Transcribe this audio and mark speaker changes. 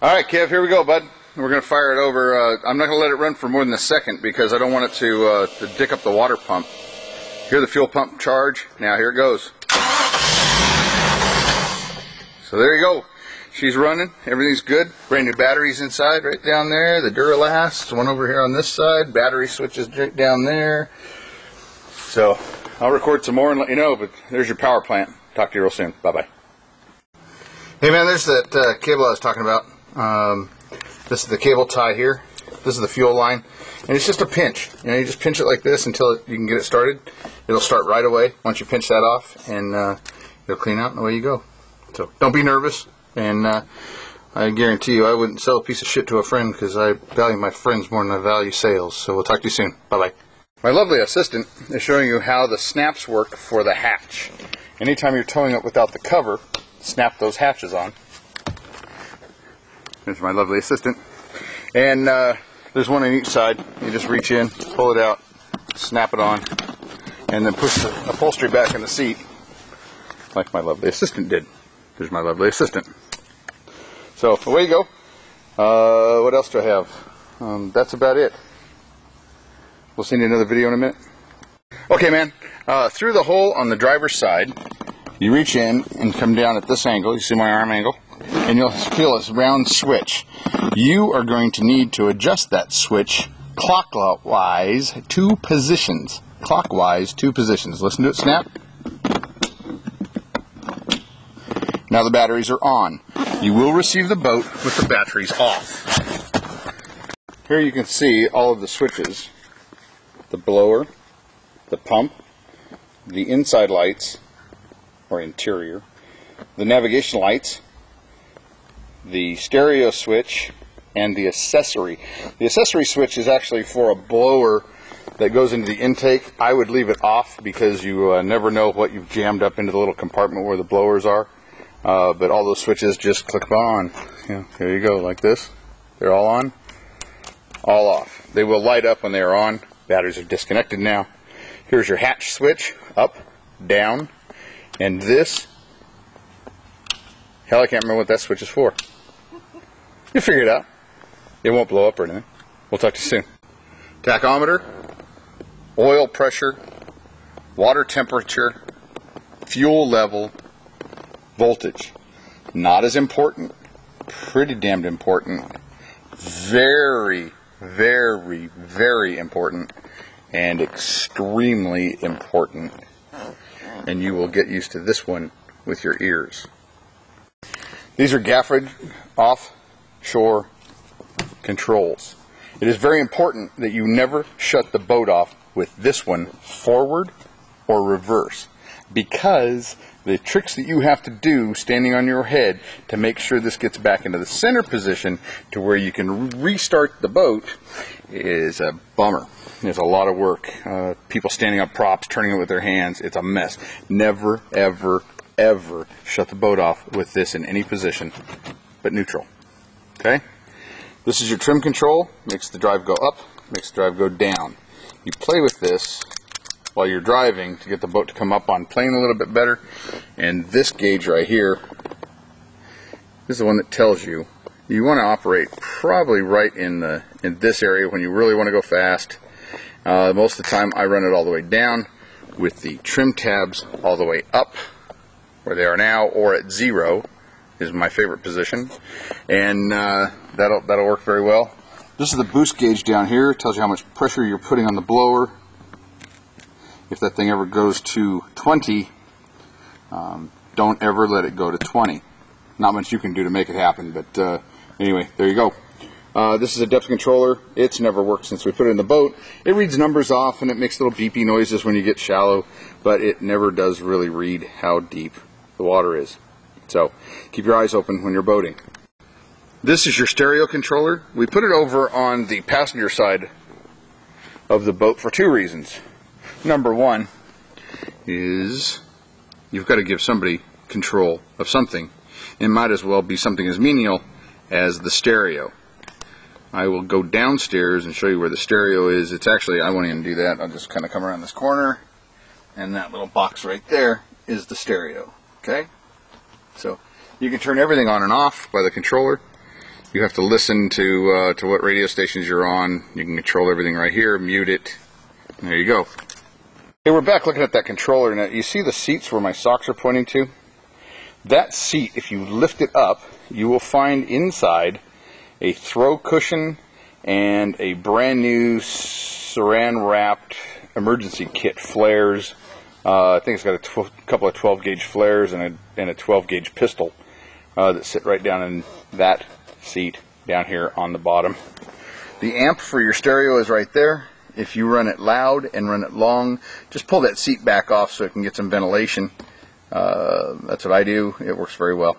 Speaker 1: Alright, Kev, here we go, bud. We're going to fire it over. I'm not going to let it run for more than a second because I don't want it to dick up the water pump. Hear the fuel pump charge? Now here it goes. So there you go. She's running. Everything's good. Brand new batteries inside right down there. The Duralast. One over here on this side. Battery switches down there. So I'll record some more and let you know, but there's your power plant. Talk to you real soon. Bye-bye. Hey man, there's that cable I was talking about. This is the cable tie here. This is the fuel line. And it's just a pinch. You know, you just pinch it like this until you can get it started. It'll start right away once you pinch that off, and it'll clean out and away you go. So don't be nervous. And I guarantee you I wouldn't sell a piece of shit to a friend because I value my friends more than I value sales. So we'll talk to you soon. Bye-bye. My lovely assistant is showing you how the snaps work for the hatch. Anytime you're towing it without the cover, snap those hatches on. There's my lovely assistant. And there's one on each side. You just reach in, pull it out, snap it on, and then push the upholstery back in the seat like my lovely assistant did. There's my lovely assistant. So away you go. What else do I have? That's about it. We'll send you another video in a minute. Okay, man. Through the hole on the driver's side, you reach in and come down at this angle. You see my arm angle? And you'll feel this round switch. You are going to need to adjust that switch clockwise 2 positions. Clockwise 2 positions. Listen to it snap. Now the batteries are on. You will receive the boat with the batteries off. Here you can see all of the switches. The blower, the pump, the inside lights, or interior, the navigation lights, the stereo switch, and the accessory. The accessory switch is actually for a blower that goes into the intake. I would leave it off because you never know what you've jammed up into the little compartment where the blowers are. But all those switches just click on. Yeah, there you go, like this. They're all on, all off. They will light up when they are on. Batteries are disconnected now. Here's your hatch switch, up, down, and this. Hell, I can't remember what that switch is for. You'll figure it out. It won't blow up or anything. We'll talk to you soon. Tachometer, oil pressure, water temperature, fuel level, voltage. Not as important, pretty damned important, very, very, very important, and extremely important. And you will get used to this one with your ears. These are Gafford offshore controls. It is very important that you never shut the boat off with this one forward or reverse, because the tricks that you have to do standing on your head to make sure this gets back into the center position to where you can restart the boat is a bummer. There's a lot of work. People standing up props, turning it with their hands. It's a mess. Never, ever, ever shut the boat off with this in any position but neutral. Okay? This is your trim control. Makes the drive go up, makes the drive go down. You play with this while you're driving to get the boat to come up on plane a little bit better. And this gauge right here, this is the one that tells you want to operate probably right in this area when you really want to go fast. Most of the time I run it all the way down with the trim tabs all the way up where they are now, or at 0 is my favorite position, and that'll work very well. This is the boost gauge down here. It tells you how much pressure you're putting on the blower. If that thing ever goes to 20, don't ever let it go to 20. Not much you can do to make it happen, but anyway, there you go. This is a depth controller. It's never worked since we put it in the boat. It reads numbers off and it makes little beepy noises when you get shallow, but it never does really read how deep the water is. So keep your eyes open when you're boating. This is your stereo controller. We put it over on the passenger side of the boat for 2 reasons. Number 1 is you've got to give somebody control of something. It might as well be something as menial as the stereo. I will go downstairs and show you where the stereo is. It's actually, I won't even do that. I'll just kind of come around this corner, and that little box right there is the stereo. Okay? So you can turn everything on and off by the controller. You have to listen to what radio stations you're on. You can control everything right here, mute it. There you go. Okay, we're back looking at that controller. Now, you see the seats where my socks are pointing to? That seat, if you lift it up, you will find inside a throw cushion and a brand new saran wrapped emergency kit, flares. I think it's got a couple of 12 gauge flares and a 12 gauge pistol that sit right down in that seat down here on the bottom. The amp for your stereo is right there. If you run it loud and run it long, just pull that seat back off so it can get some ventilation. That's what I do. It works very well.